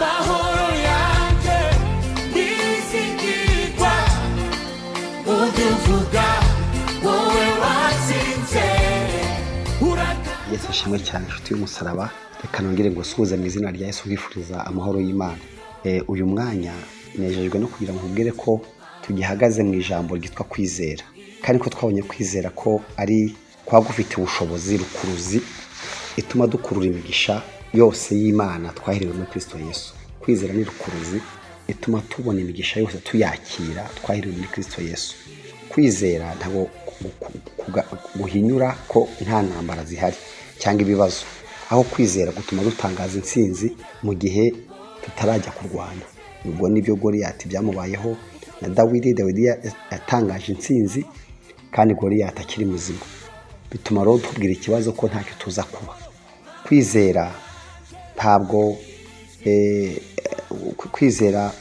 mahoro yanjye nizigirwa uvuga wowe watsinze. Yesu ashimwe cyane inshuti y'umusaraba. Reka nongere ngo suhuze mu izina rya Yesu bifuriza amahoro y'Imana. Uyu mwanya nejejwe no kugira ngo nkubwire ko tugihagaze mu ijambo ryitwa kwizera, kandi ko twabonye kwizera ko ari kwagufite ubushobozi rukuruzi ituma dukurura imigisha yose y'Imana twaherewe muri Kristo Yesu. Kwizera ni rukuruzi ituma tubona imigisha yose tuyakira twaherewe muri Kristo Yesu. Kwizera ntabwo guhinyura ko nta ntambara zihari cyangwa ibibazo, aho kwizera gutuma dutangaza intsinzi mu gihe tutarajya kurwana. Ubwo nibyo Goliyati byamubayeho na Dawidi yatangaje intsinzi kandi Goliyati akiri muzima. Bituma rero tubwira ikibazo ko ntacyo tuza kuba. Kwizera ntabwo kwizera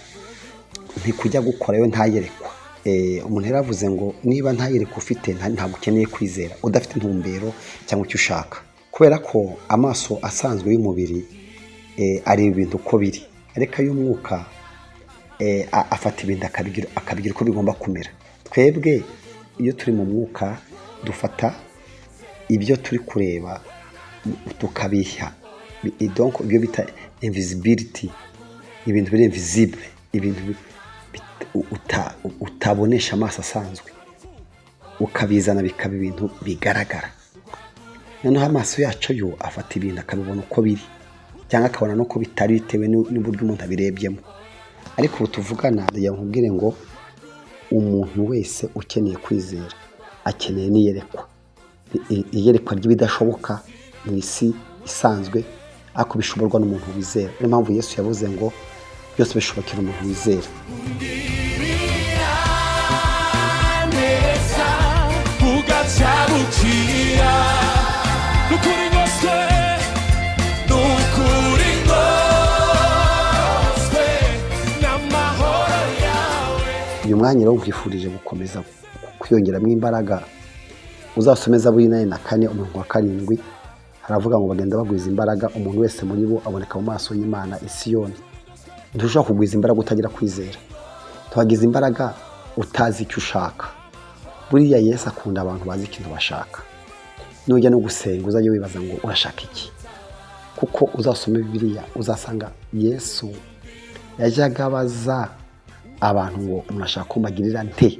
ntikujya gukorayo ntayerekwa. Umuntu yaravuze ngo niba ntayerekwa ufite ntabwo ukeneye kwizera, udafite intumbero cyangwa icyo ushaka, kubera ko amaso asanzwe y'umubiri ari ibintu uko biri, ariko y'umwuka afata ibintu akabigira uko bigomba kumera. Twebwe iyo turi mu mwuka dufata ibyo turi kureba tukabiha, donc ibyo bita invisibility, ibintu biri invisible, ibintu utabonesha amaso asanzwe, ukabizana bikaba ibintu bigaragara. Noneho amaso yacu yo afata ibintu akabibona uko biri cyangwa akabona no ko bitari bitewe n'uburyo umuntu abirebyemo. Ariko ubu tuvugana nkubwire ngo umuntu wese ukeneye kwizera akeneye n'iyerekwa, iyerekwa ry'ibidashoboka mu isi isanzwe, ariko bishoborwa n'umuntu wizera. Niyo mpamvu Yesu yavuze ngo byose bishobokera umuntu wizera. Uyu mwanya rero nkwifurije gukomeza kwiyongeramo imbaraga. Uzasome Zaburi 4 umurongo wa 7, haravuga ngo bagenda bagwiza imbaraga, umuntu wese muri bo aboneka mu maso y'Imana i Siyoni. Ntushobora kugwiza imbaraga utagira kwizera. Tuhagize imbaraga utazi icyo ushaka. Buriya Yesu akunda abantu bazi ikintu bashaka. Nujya no gusenga uzajye wibaza ngo urashaka iki, kuko uzasome Bibiliya uzasanga Yesu yajyaga abaza abantu ngo murashaka ko mbagirira nte.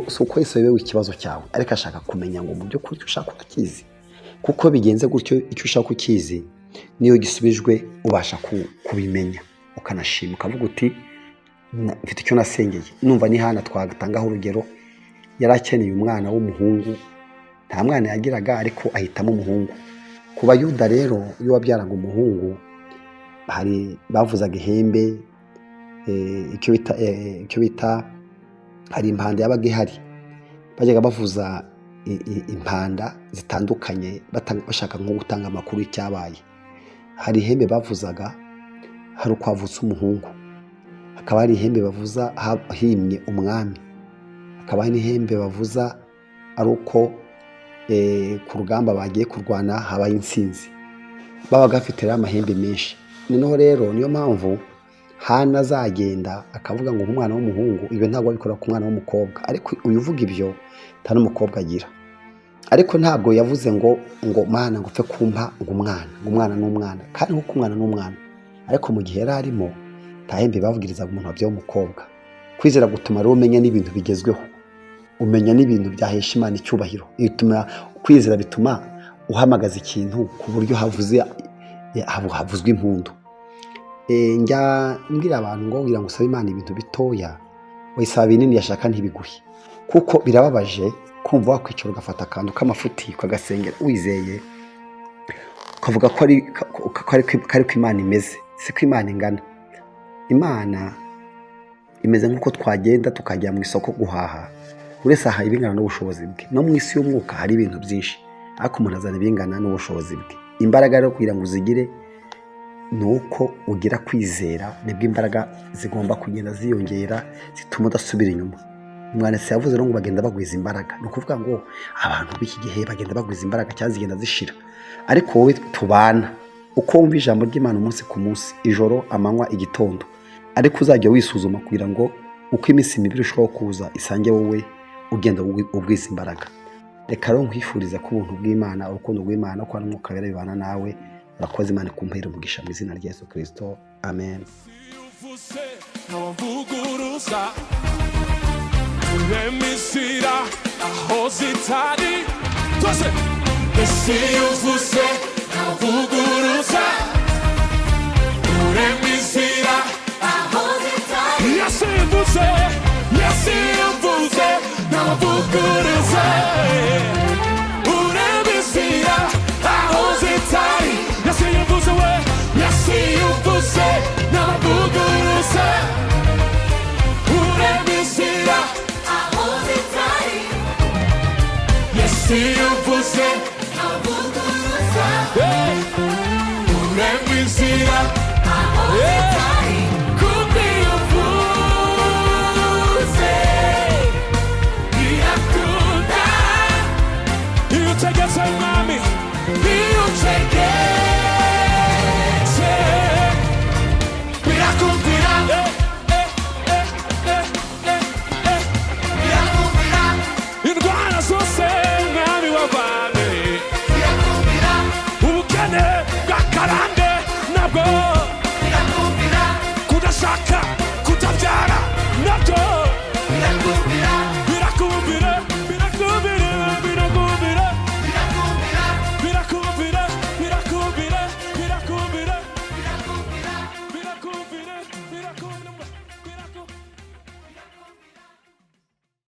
So uko Yesu yewe ikibazo cyawe, ariko ashaka kumenya ngo mu byo kuri icyo ushaka ukizi, kuko bigenze gutyo icyo ushaka ukizi niyo gisubijwe ubasha kubimenya ukanashima ukavuga uti mfite icyo nasengeye. Numva ni hana twatangaho urugero, yarakeneye umwana w'umuhungu, nta mwana yagiraga ariko ahitamo umuhungu. Ku Bayuda rero iyo wabyaraga umuhungu hari bavuzaga ihembe, icyo bita hari impanda yabaga ihari, bajyaga bavuza impanda zitandukanye bashaka nko gutanga amakuru y'icyabaye. Hari ihembe bavuzaga hari uko havutse umuhungu, hakaba hari ihembe bavuza himye umwami, hakaba hari ihembe bavuza ari uko ku rugamba bagiye kurwana habaye intsinzi. Babaga bafite rero amahembe menshi. Noneho rero niyo mpamvu Hana azagenda akavuga ngo umwana w'umuhungu, ibyo ntabwo abikora ku mwana w'umukobwa, ariko uyu uvuga ibyo nta n'umukobwa agira. Ariko ntabwo yavuze ngo mana ngo upfe kumpa ngo umwana n'umwana, kandi nkuko umwana n'umwana. Ariko mu gihe yari arimo tahembe bavugirizaga umuntu wabyaye umukobwa. Kwizera gutuma rero umenya n'ibintu bigezweho, umenya n'ibintu byahesha Imana icyubahiro. Kwizera bituma uhamagaza ikintu ku buryo havuzwe impundu. Njya mbwira abantu ngo kugira ngo usabe Imana ibintu bitoya, wisaba binini yashaka ntibiguhe, kuko birababaje kumva wakwicara ugafata akantu k'amafuti ukagasengera wizeye, ukavuga ko ari ko Imana imeze. Si ko Imana ingana. Imana imeze nk'uko twagenda tukajya mu isoko guhaha, buri wese aha ibingana n'ubushobozi bwe. No mu isi y'umwuka hari ibintu byinshi, ariko umuntu azana ibingana n'ubushobozi bwe. Imbaraga rero kugira ngo uzigire nuko ugira kwizera, nibwo imbaraga zigomba kugenda ziyongera zituma udasubira inyuma. Umwanditsi yavuze rero ngo bagenda bagwiza imbaraga. Ni ukuvuga ngo abantu b'iki gihe bagenda bagwiza imbaraga cyangwa zigenda zishira, ariko wowe tubana uko wumva ijambo ry'Imana umunsi ku munsi, ijoro, amanywa, igitondo, ariko uzajya wisuzuma kugira ngo uko iminsi mibi irushaho kuza isange wowe ugenda ubwiza imbaraga. Reka rero nkwifuriza ko ubuntu bw'Imana, urukundo rw'Imana, ko n'umwuka wera bibana nawe. Urakoze, Imana ikumpere umugisha mu izina rya Yesu Kristo, amen. Kudashaka